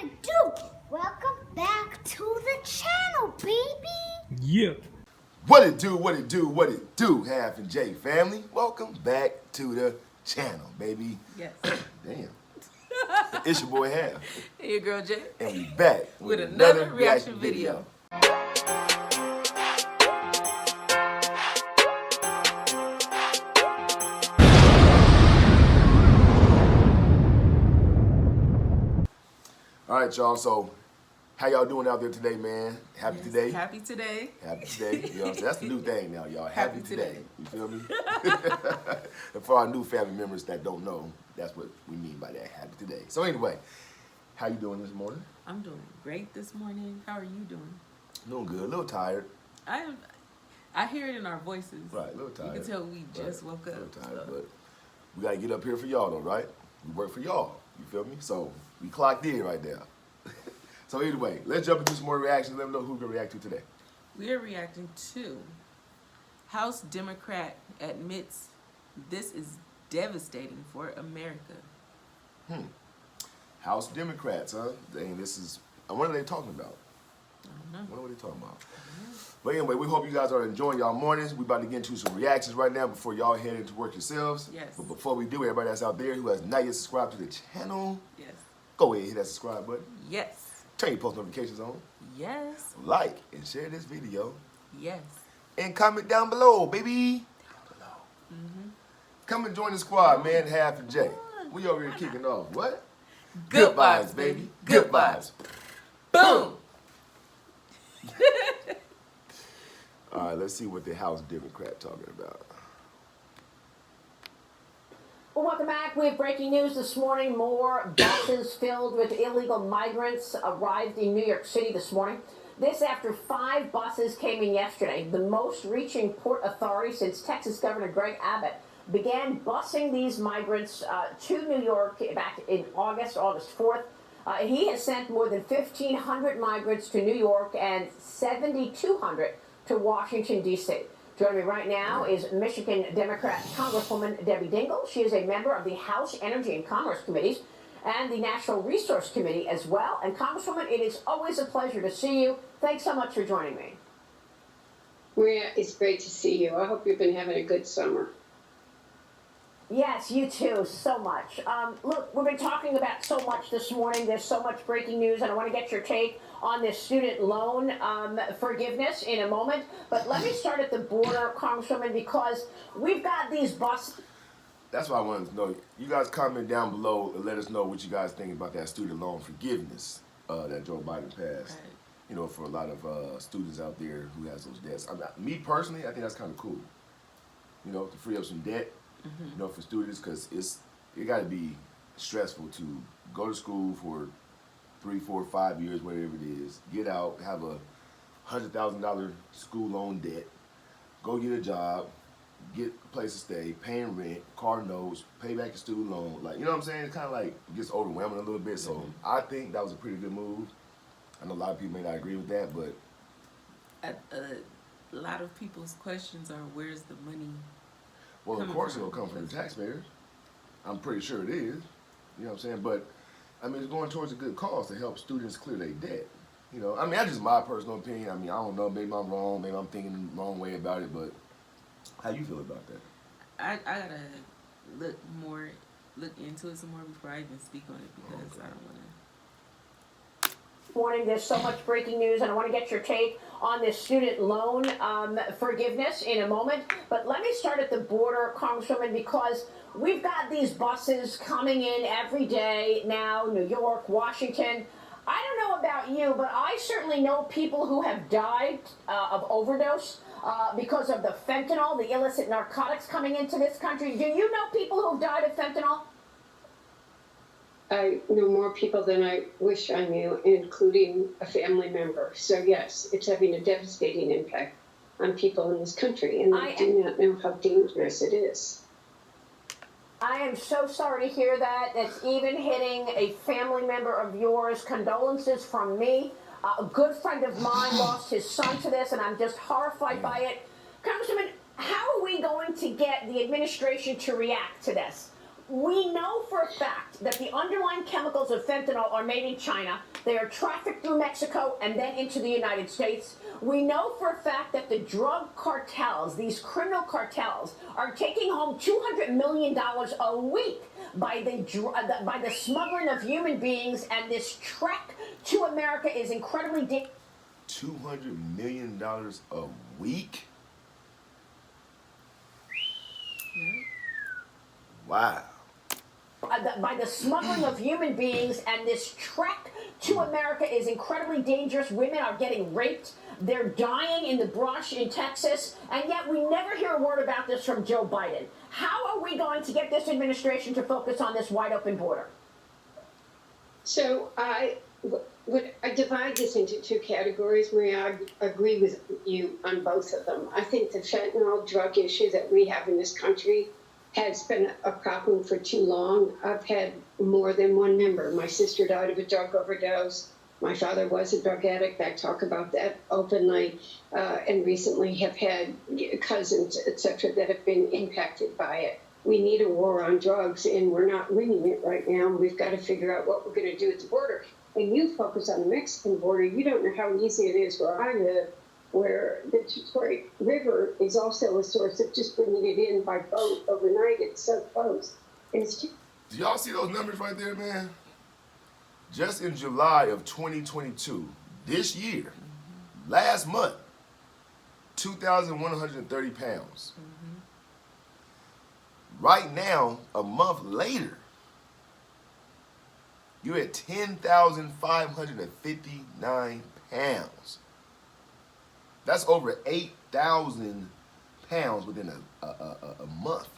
it do? Welcome back to the channel, baby. Yeah. What it do, Half and J family. Welcome back to the channel, baby. Yes. Damn. It's your boy Half. Hey, your girl Jay. And we back with another reaction video. All right, y'all. So, how y'all doing out there today, man? Happy today? Happy today. Happy today. You know what I'm saying? That's the new thing now, y'all. Happy today. today. You feel me? And for our new family members that don't know, that's what we mean by that. Happy today. So anyway, how you doing this morning? I'm doing great this morning. How are you doing? Doing good. A little tired. I hear it in our voices. Right, a little tired. You can tell we just woke up. A little tired, but we got to get up here for y'all, though, right? We work for y'all. You feel me? So we clocked in right there. So anyway, let's jump into some more reactions. Let me know who we're going to react to today. We are reacting to House Democrat admits this is devastating for America. House Democrats, huh? Dang, this is, what are they talking about? I don't know. I wonder what they talking about. But anyway, we hope you guys are enjoying y'all mornings. We about to get into some reactions right now before y'all head into work yourselves. Yes. But before we do, everybody that's out there who has not yet subscribed to the channel, Yes. go ahead and hit that subscribe button. Yes. Turn your post notifications on. Yes. Like and share this video. Yes. And comment down below, baby. Down below. Come and join the squad, man. Half and J. We over here kicking off. What? Good vibes, baby. Good vibes. Boom. All right, let's see what the House Democrat talking about. Well, welcome back. We have breaking news this morning. More buses filled with illegal migrants arrived in New York City this morning. This after 5 buses came in yesterday, the most reaching Port Authority since Texas Governor Greg Abbott began busing these migrants to New York back in August 4th. He has sent more than 1,500 migrants to New York and 7,200 to Washington, D.C. Joining me right now is Michigan Democrat Congresswoman Debbie Dingell. She is a member of the House Energy and Commerce Committees and the National Resource Committee as well. And Congresswoman, it is always a pleasure to see you. Thanks so much for joining me. Maria, it's great to see you. I hope you've been having a good summer. Yes, you too, so much. Look, we've been talking about so much this morning. There's so much breaking news, and I want to get your take on this student loan forgiveness in a moment. But let me start at the border, Congresswoman, because we've got these buses. That's what I wanted to know. You guys comment down below and let us know what you guys think about that student loan forgiveness that Joe Biden passed. Right. You know, for a lot of students out there who has those debts. I mean, me personally, I think that's kind of cool. You know, to free up some debt. You know, for students, because it got to be stressful to go to school for 3, 4, 5 years, whatever it is, get out, have a $100,000 school loan debt, go get a job, get a place to stay, paying rent, car notes, pay back your student loan. Like, you know what I'm saying? It kind of like gets overwhelming a little bit. So I think that was a pretty good move. I know a lot of people may not agree with that, but A lot of people's questions are, where's the money? well, of course it'll come from the taxpayers. I'm pretty sure it is. You know what I'm saying? But, I mean, it's going towards a good cause to help students clear their debt. You know, I mean, that's just my personal opinion. I mean, I don't know. Maybe I'm wrong. Maybe I'm thinking the wrong way about it. But how you feel about that? I gotta look into it some more before I even speak on it, because I don't want to. Morning, there's so much breaking news, and I want to get your take on this student loan forgiveness in a moment. But let me start at the border, Congresswoman, because we've got these buses coming in every day now, New York, Washington. I don't know about you, but I certainly know people who have died of overdose because of the fentanyl, the illicit narcotics coming into this country. Do you know people who've died of fentanyl? I know more people than I wish I knew, including a family member. So yes, it's having a devastating impact on people in this country, and I do not know how dangerous it is. I am so sorry to hear that. It's even hitting a family member of yours. Condolences from me. A good friend of mine lost his son to this, and I'm just horrified by it. Congressman, how are we going to get the administration to react to this? We know for a fact that the underlying chemicals of fentanyl are made in China. They are trafficked through Mexico and then into the United States. We know for a fact that the drug cartels, these criminal cartels, are taking home $200 million a week by the smuggling of human beings, and this trek to America is incredibly dangerous. $200 million a week? Wow. By the smuggling of human beings, and this trek to America is incredibly dangerous. Women are getting raped. They're dying in the brush in Texas, and yet we never hear a word about this from Joe Biden. How are we going to get this administration to focus on this wide open border? So I divide this into two categories, Maria. I agree with you on both of them. I think the fentanyl drug issue that we have in this country has been a problem for too long. I've had more than one member. My sister died of a drug overdose. My father was a drug addict. I talk about that openly, and recently have had cousins, etc., that have been impacted by it. We need a war on drugs, and we're not winning it right now. We've got to figure out what we're going to do at the border. And you focus on the Mexican border. You don't know how easy it is where I live, where the Detroit River is also a source of just bringing it in by boat overnight. It's so close. And it's just... Do y'all see those numbers right there, man? Just in July of 2022, this year, last month, 2,130 pounds. Right now, a month later, you're at 10,559 pounds. That's over 8,000 pounds within a month.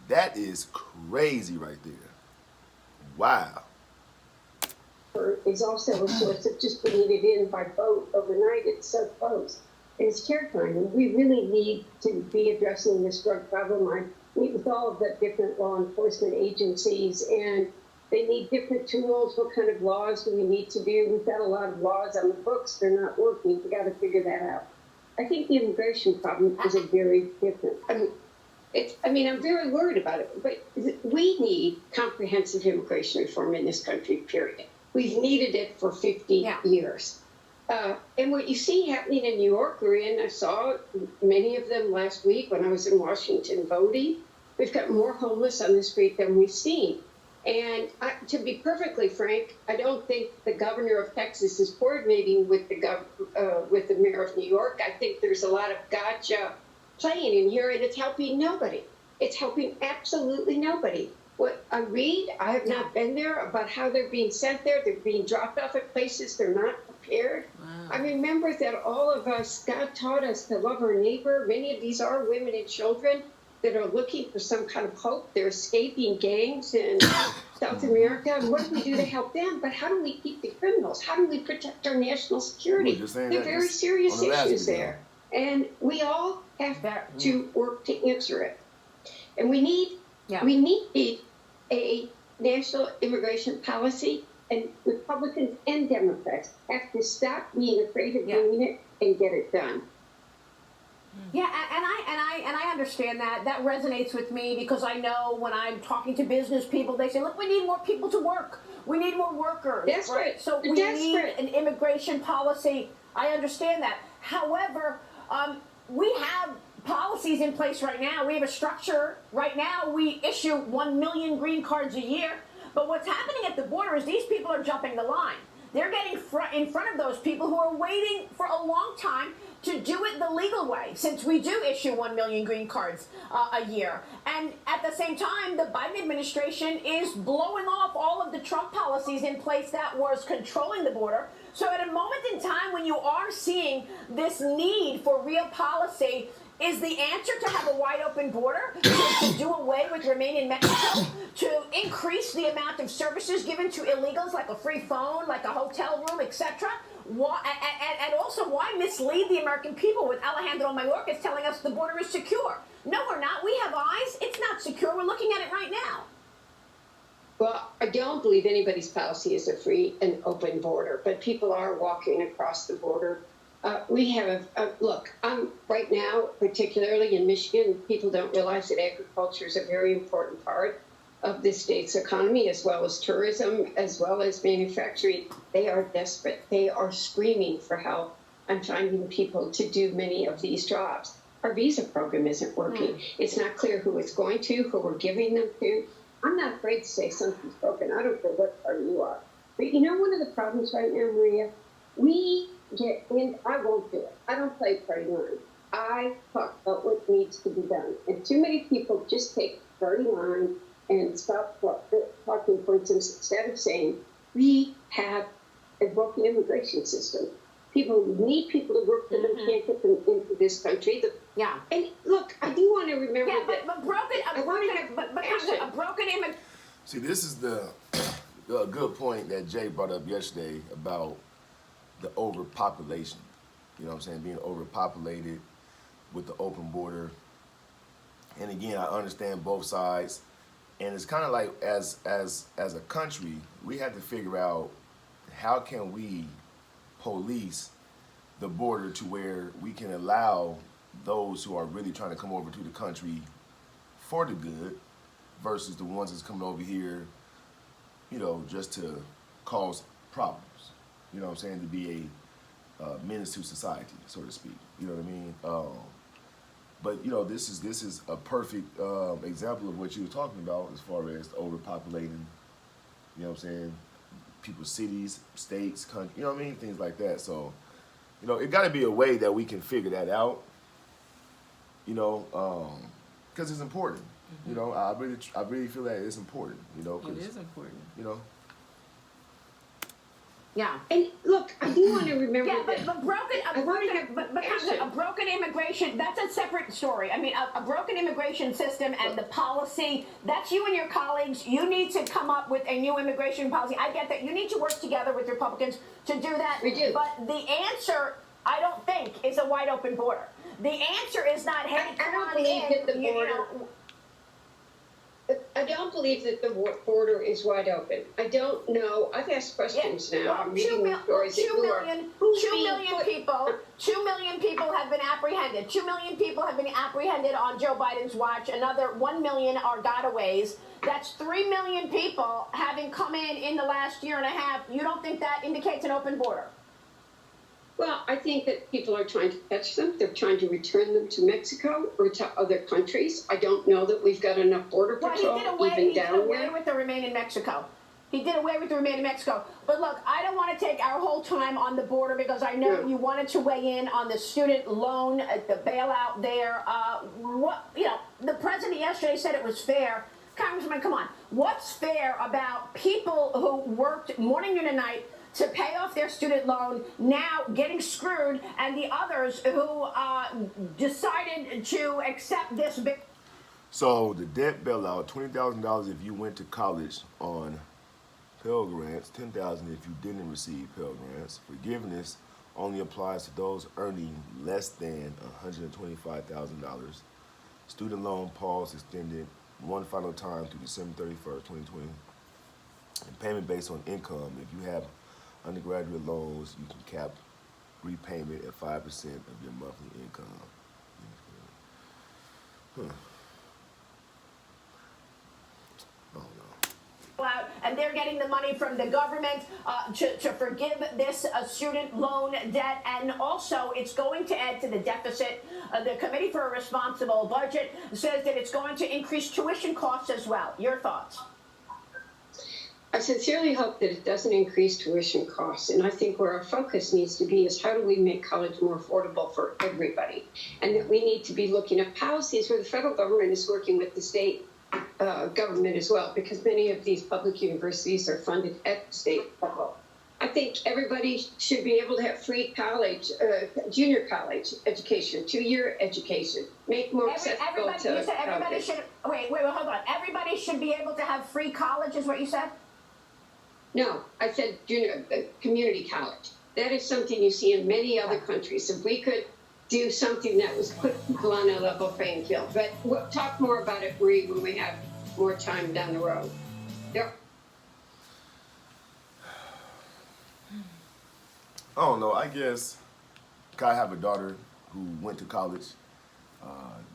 That is crazy right there. Wow. Is also a source of just bringing it in by boat overnight. It's so close. And it's terrifying. And we really need to be addressing this drug problem. I meet with all of the different law enforcement agencies, and they need different tools. What kind of laws do we need to do? We've got a lot of laws on the books. They're not working. We've got to figure that out. I think the immigration problem is a very different. I'm very worried about it, but we need comprehensive immigration reform in this country, period. We've needed it for 50 years. And what you see happening in New York, I saw many of them last week when I was in Washington voting. We've got more homeless on the street than we've seen. And to be perfectly frank, I don't think the governor of Texas is coordinating with the mayor of New York. I think there's a lot of gotcha playing in here, and it's helping nobody. It's helping absolutely nobody. What I read, I have not been there, about how they're being sent there. They're being dropped off at places they're not prepared. Wow. I remember that all of us, God taught us to love our neighbor. Many of these are women and children that are looking for some kind of hope. They're escaping gangs in South America. And what do we do to help them? But how do we keep the criminals? How do we protect our national security? They're very serious issues there. And we all have to work to answer it. And we need a national immigration policy, and Republicans and Democrats have to stop being afraid of doing it and get it done. Yeah, and I understand that. That resonates with me, because I know when I'm talking to business people, they say, look, we need more people to work. We need more workers. That's right. So we need an immigration policy. I understand that. However, we have policies in place right now. We have a structure right now. We issue 1 million green cards a year. But what's happening at the border is these people are jumping the line. They're getting in front of those people who are waiting for a long time to do it the legal way, since we do issue 1 million green cards a year. And at the same time, the Biden administration is blowing off all of the Trump policies in place that was controlling the border. So at a moment in time when you are seeing this need for real policy, is the answer to have a wide open border, to do away with Remain in Mexico, to increase the amount of services given to illegals, like a free phone, like a hotel room, etc.? Why, and also, why mislead the American people with Alejandro Mayorkas telling us the border is secure? No, we're not. We have eyes. It's not secure. We're looking at it right now. Well, I don't believe anybody's policy is a free and open border, but people are walking across the border. We have look. Right now, particularly in Michigan, people don't realize that agriculture is a very important part of the state's economy, as well as tourism, as well as manufacturing. They are desperate. They are screaming for help and finding people to do many of these jobs. Our visa program isn't working. It's not clear who it's going to, who we're giving them to. I'm not afraid to say something's broken. I don't care what party you are. But you know, one of the problems right now, Maria, we get in. I won't do it. I don't play party line. I talk about what needs to be done. And too many people just take party line and stop talking, for instance, instead of saying, we have a broken immigration system. People need people to work for them, can't get them into this country. Yeah. And look, I do want to remember that. But a broken image. See, this is the good point that Jay brought up yesterday about the overpopulation. You know what I'm saying? Being overpopulated with the open border. And again, I understand both sides. And it's kind of like as a country, we have to figure out how can we police the border to where we can allow those who are really trying to come over to the country for the good versus the ones that's coming over here, you know, just to cause problems. You know what I'm saying? To be a menace to society, so to speak. You know what I mean? But you know, this is a perfect example of what you were talking about as far as overpopulating. You know what I'm saying? People's cities, states, country. You know what I mean? Things like that. So, you know, it got to be a way that we can figure that out. You know, because it's important. You know, I really feel that it's important. You know, It is important. You know. Yeah. And look, I do want to remember Yeah, that. but a broken immigration, that's a separate story. I mean, a broken immigration system and the policy, that's you and your colleagues. You need to come up with a new immigration policy. I get that. You need to work together with Republicans to do that. We do. But the answer, I don't think, is a wide open border. The answer is not, hey, I come don't on believe in. that the border. I don't believe that the border is wide open. I don't know. I've asked questions now. I'm reading the stories that you are. 2 million people have been apprehended. 2 million people have been apprehended on Joe Biden's watch. Another 1 million are gotaways. That's 3 million people having come in the last year and a half. You don't think that indicates an open border? Well, I think that people are trying to catch them. They're trying to return them to Mexico or to other countries. I don't know that we've got enough border patrol He did down away there. with the remain in Mexico. He did away with the remain in Mexico. But look, I don't want to take our whole time on the border because I know you wanted to weigh in on the student loan, the bailout there. The president yesterday said it was fair. Congressman, come on. What's fair about people who worked morning, noon, and night to pay off their student loan, now getting screwed, and the others who decided to accept this big... So the debt bailout, $20,000 if you went to college on Pell Grants, $10,000 if you didn't receive Pell Grants. Forgiveness only applies to those earning less than $125,000. Student loan pause extended one final time through December 31st, 2020. And payment based on income. If you have undergraduate loans, you can cap repayment at 5% of your monthly income. Oh no. out, and they're getting the money from the government to forgive this student loan debt, and also it's going to add to the deficit. The Committee for a Responsible Budget says that it's going to increase tuition costs as well. Your thoughts? I sincerely hope that it doesn't increase tuition costs. And I think where our focus needs to be is how do we make college more affordable for everybody? And that we need to be looking at policies where the federal government is working with the state government as well, because many of these public universities are funded at the state level. I think everybody should be able to have free college, junior college education, 2-year education, make more accessible to... You said everybody should... Wait, hold on. Everybody should be able to have free college is what you said? No, I said junior community college. That is something you see in many other countries. If we could do something that was put people on a level playing field. But we'll talk more about it, Marie, when we have more time down the road. There. I don't know. I guess I have a daughter who went to college,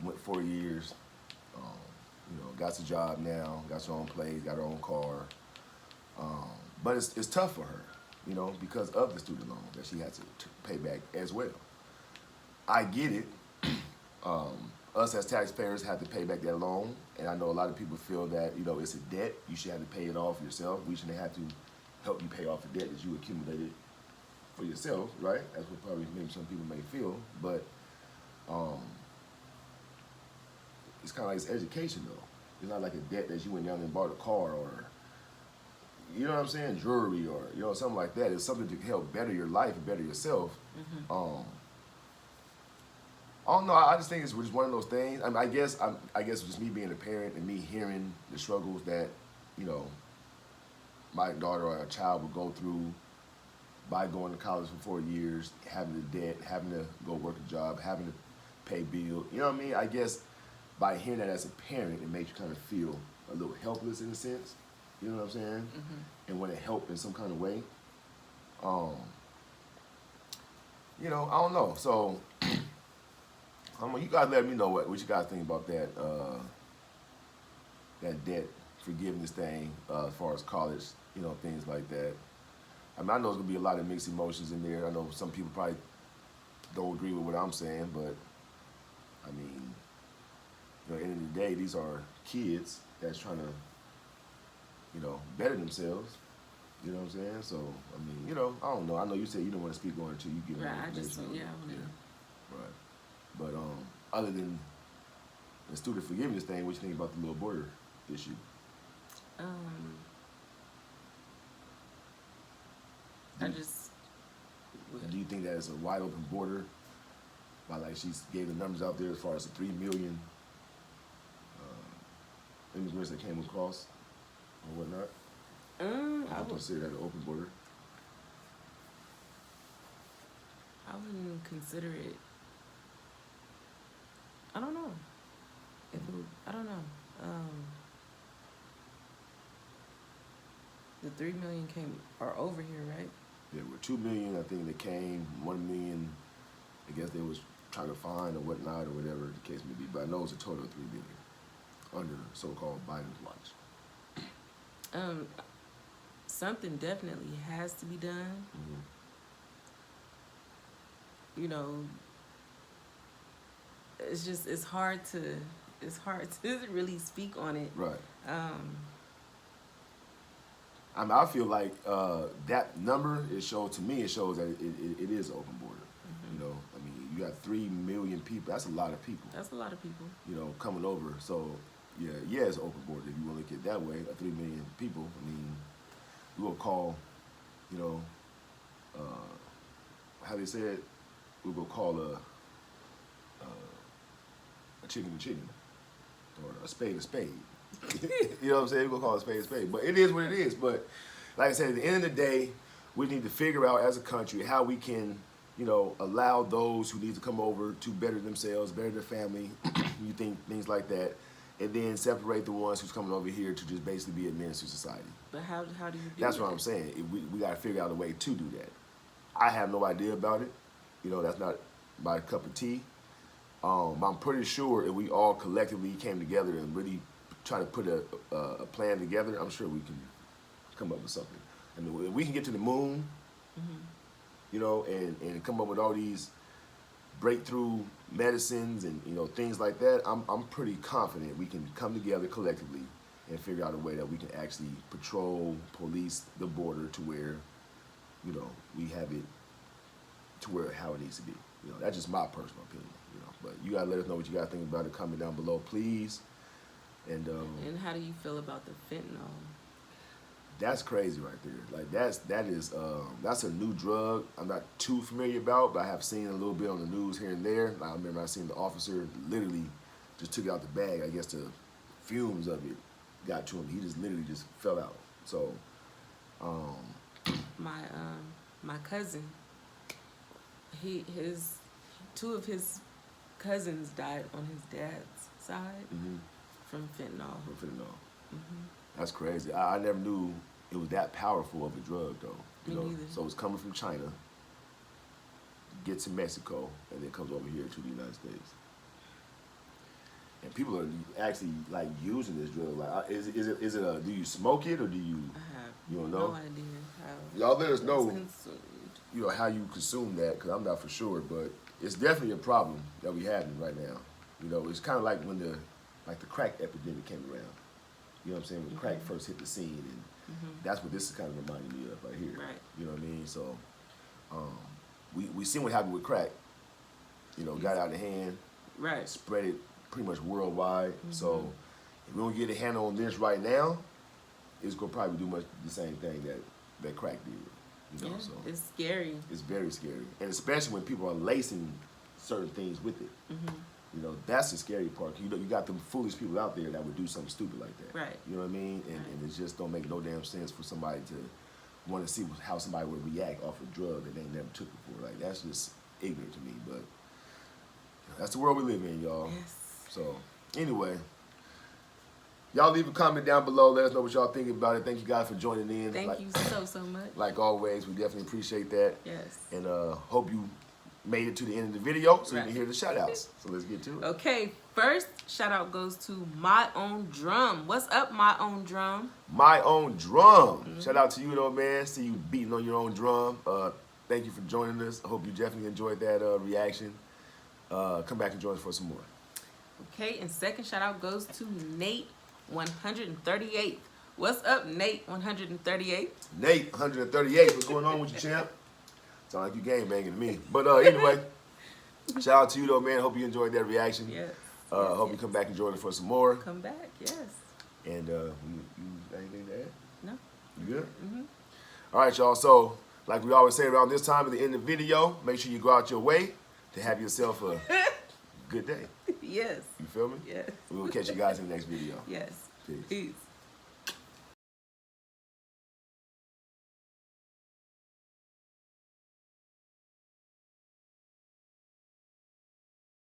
went 4 years, you know, got a job now, got her own place, got her own car. But it's tough for her, you know, because of the student loan that she has to pay back as well. I get it. Us as taxpayers have to pay back that loan, and I know a lot of people feel that, you know, it's a debt. You should have to pay it off yourself. We shouldn't have to help you pay off the debt that you accumulated for yourself, right? That's what probably maybe some people may feel, but it's kind of like it's education, though. It's not like a debt that you went down and bought a car or, you know what I'm saying, jewelry or, you know, something like that. It's something to help better your life and better yourself. I don't know. I just think it's just one of those things. I mean, I guess just me being a parent and me hearing the struggles that, you know, my daughter or a child would go through by going to college for 4 years, having the debt, having to go work a job, having to pay bills. You know what I mean? I guess by hearing that as a parent, it makes you kind of feel a little helpless in a sense. You know what I'm saying? And want to help in some kind of way. You know, I don't know. So, you guys let me know what you guys think about that that debt forgiveness thing as far as college, you know, things like that. I mean, I know there's gonna be a lot of mixed emotions in there. I know some people probably don't agree with what I'm saying, but I mean, you know, at the end of the day, these are kids that's trying to, you know, better themselves. You know what I'm saying? So, I mean, you know, I don't know. I know you said you don't want to speak on it until you get more Right, I just, information. yeah, I wanna- Right. But other than the student forgiveness thing, what you think about the little border issue? I just, Do you think that it's a wide open border? By like she gave the numbers out there as far as the 3 million immigrants that came across or whatnot. I would consider that an open border. I wouldn't consider it. I don't know. I don't know. The 3 million are over here, right? There were 2 million, I think, that came. 1 million, I guess they was trying to find or whatnot or whatever the case may be. But I know it's a total of 3 million under so-called Biden's watch. Something definitely has to be done. You know, it's hard to really speak on it. Right. I mean, I feel like that number, it shows that it is open border. You know, I mean, you got 3 million people. That's a lot of people. That's a lot of people. You know, coming over. So, yeah, it's open border. If you want to look at it that way, 3 million people. I mean, we will call, you know, how they say it, we will call a chicken a chicken, or a spade a spade. You know what I'm saying? We're going to call it a spade. But it is what it is. But like I said, at the end of the day, we need to figure out as a country how we can, you know, allow those who need to come over to better themselves, better their family, you think things like that, and then separate the ones who's coming over here to just basically be a menace to society. But how do you do That's that? what I'm saying. We got to figure out a way to do that. I have no idea about it. You know, that's not my cup of tea. I'm pretty sure if we all collectively came together and really try to put a plan together, I'm sure we can come up with something. I mean, if we can get to the moon, you know, and come up with all these breakthrough medicines and, you know, things like that, I'm pretty confident we can come together collectively and figure out a way that we can actually patrol, police the border to where, you know, we have it to where how it needs to be. You know, that's just my personal opinion, you know. But you gotta let us know what you guys think about it. Comment down below, please. And how do you feel about the fentanyl? that's crazy right there. Like that's a new drug I'm not too familiar about, but I have seen a little bit on the news here and there. I remember I seen the officer literally just took it out the bag. I guess the fumes of it got to him. He just literally just fell out. So My cousin, two of his cousins died on his dad's side from fentanyl. That's crazy. I never knew it was that powerful of a drug, though. You Me know, neither. so it's coming from China. gets to Mexico and then comes over here to the United States. And people are actually like using this drug. Like, is it a? Do you smoke it or do you? I have You don't know? no idea how. Y'all let us it's know. consumed. You know how you consume that, because I'm not for sure, but it's definitely a problem that we having right now. You know, it's kind of like when the crack epidemic came around. You know what I'm saying? When crack first hit the scene, and that's what this is kind of reminding me of right here. Right. You know what I mean? So, we seen what happened with crack. You know, got out of hand, Right. spread it pretty much worldwide. So, if we don't get a handle on this right now, it's gonna probably do much the same thing that crack did. You know, Yeah, so it's scary. it's very scary, and especially when people are lacing certain things with it. You know, that's the scary part. You know, you got them foolish people out there that would do something stupid like that. Right. You know what I mean? And it just don't make no damn sense for somebody to want to see how somebody would react off a drug that they never took before. Like, that's just ignorant to me. But that's the world we live in, y'all. Yes. So anyway, y'all leave a comment down below. Let us know what y'all think about it. Thank you guys for joining in. Thank you so much. Like always, we definitely appreciate that. Yes. And hope you made it to the end of the video so you Right. can hear the shout outs. So let's get to it. Okay, first shout out goes to My Own Drum. What's up, My Own Drum? My Own Drum. Shout out to you though, man. See you beating on your own drum. Thank you for joining us. I hope you definitely enjoyed that reaction. Come back and join us for some more. Okay, and second shout out goes to Nate 138. What's up, Nate 138? Nate, 138. What's going on with you, champ? Sound like you game banging to me. But anyway, shout out to you though, man. Hope you enjoyed that reaction. Yes. Hope you come back and join us for some more. Come back, yes. And you got anything to add? No. You good? All right, y'all. So, like we always say around this time at the end of the video, make sure you go out your way to have yourself a good day. Yes. You feel me? Yes. We will catch you guys in the next video. Yes. Peace. Peace.